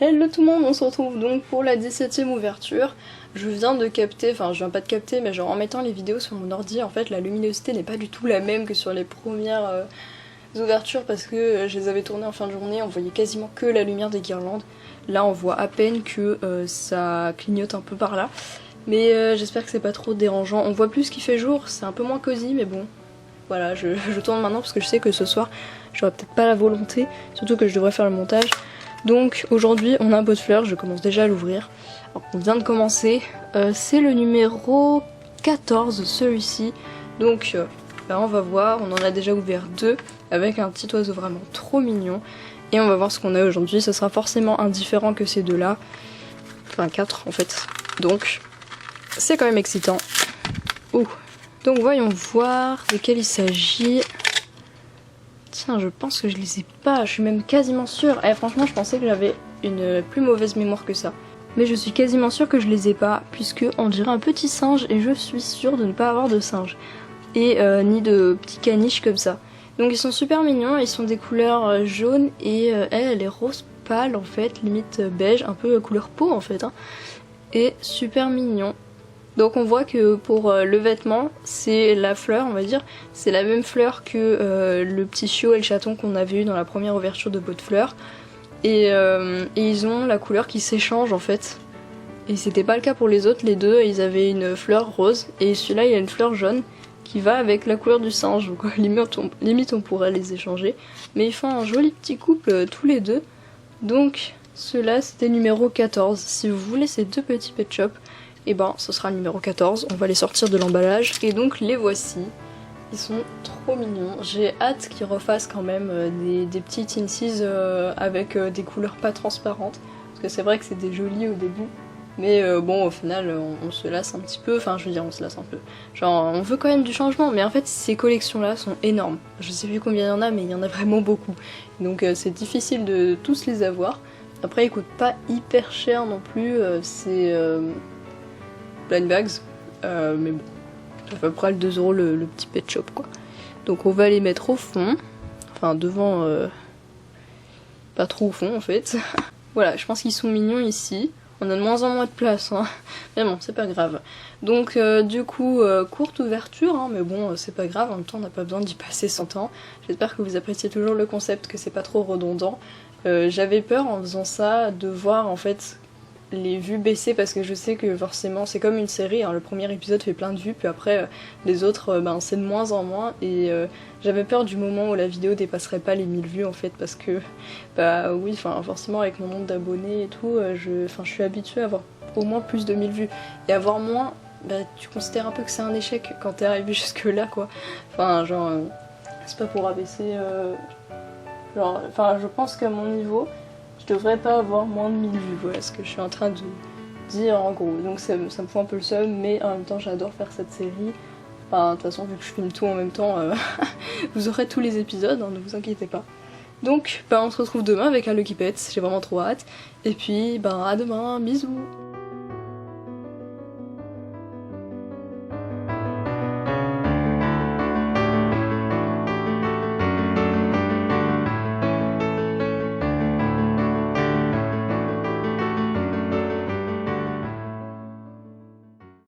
Hello tout le monde, on se retrouve donc pour la 17ème ouverture. Je viens de capter, enfin je viens pas de capter, mais genre en mettant les vidéos sur mon ordi, en fait la luminosité n'est pas du tout la même que sur les premières ouvertures parce que je les avais tournées en fin de journée, on voyait quasiment que la lumière des guirlandes. Là on voit à peine que ça clignote un peu par là, mais j'espère que c'est pas trop dérangeant. On voit plus qu'il fait jour, c'est un peu moins cosy, mais bon. Voilà, je tourne maintenant parce que je sais que ce soir j'aurai peut-être pas la volonté, surtout que je devrais faire le montage. Donc aujourd'hui on a un pot de fleurs, je commence déjà à l'ouvrir. On vient de commencer, c'est le numéro 14 celui-ci. Donc là on va voir, on en a déjà ouvert 2 avec un petit oiseau vraiment trop mignon. Et on va voir ce qu'on a aujourd'hui, ce sera forcément indifférent que ces deux-là. Enfin 4 en fait. Donc c'est quand même excitant. Ouh. Donc voyons voir de quel il s'agit. Tiens, je pense que je les ai pas, je suis même quasiment sûre. Eh, franchement, je pensais que j'avais une plus mauvaise mémoire que ça. Mais je suis quasiment sûre que je les ai pas, puisque on dirait un petit singe et je suis sûre de ne pas avoir de singe. Et ni de petits caniches comme ça. Donc ils sont super mignons, ils sont des couleurs jaunes et elle est rose pâle en fait, limite beige, un peu couleur peau en fait. Hein. Et super mignon. Donc on voit que pour le vêtement, c'est la fleur, on va dire, c'est la même fleur que le petit chiot et le chaton qu'on avait eu dans la première ouverture de pot de fleurs. Et ils ont la couleur qui s'échange en fait. Et c'était pas le cas pour les autres, les deux, ils avaient une fleur rose et celui-là il y a une fleur jaune qui va avec la couleur du singe. Donc limite on pourrait les échanger. Mais ils font un joli petit couple tous les deux. Donc ceux-là c'était numéro 14. Si vous voulez ces deux petits pet shops, et ben ce sera le numéro 14, on va les sortir de l'emballage. Et donc les voici, ils sont trop mignons. J'ai hâte qu'ils refassent quand même des petits Teensys avec des couleurs pas transparentes. Parce que c'est vrai que c'était joli au début. Mais bon au final on se lasse un petit peu, enfin je veux dire on se lasse un peu. Genre on veut quand même du changement, mais en fait ces collections là sont énormes. Je sais plus combien il y en a mais il y en a vraiment beaucoup. Donc c'est difficile de tous les avoir. Après ils coûtent pas hyper cher non plus, c'est... blind bags, mais bon, ça fait à peu près 2 € le petit pet shop quoi. Donc on va les mettre au fond, enfin devant, pas trop au fond en fait. Voilà, je pense qu'ils sont mignons ici. On a de moins en moins de place, hein. Mais bon, c'est pas grave. Donc du coup, courte ouverture, hein, mais bon, c'est pas grave, en même temps on n'a pas besoin d'y passer 100 ans. J'espère que vous appréciez toujours le concept, que c'est pas trop redondant. J'avais peur en faisant ça de voir en fait les vues baisser parce que je sais que forcément c'est comme une série, hein, le premier épisode fait plein de vues puis après les autres ben, c'est de moins en moins et j'avais peur du moment où la vidéo dépasserait pas les 1000 vues en fait parce que bah oui enfin forcément avec mon nombre d'abonnés et tout je suis habituée à avoir au moins plus de 1000 vues et avoir moins bah tu considères un peu que c'est un échec quand t'es arrivé jusque là quoi, enfin genre c'est pas pour abaisser genre enfin je pense qu'à mon niveau je devrais pas avoir moins de 1000 vues, voilà ce que je suis en train de dire en gros. Donc ça me fout un peu le seum, mais en même temps j'adore faire cette série. Enfin, de toute façon vu que je filme tout en même temps, vous aurez tous les épisodes, hein, ne vous inquiétez pas. Donc bah, on se retrouve demain avec un Lucky Pets, j'ai vraiment trop hâte. Et puis bah à demain, bisous.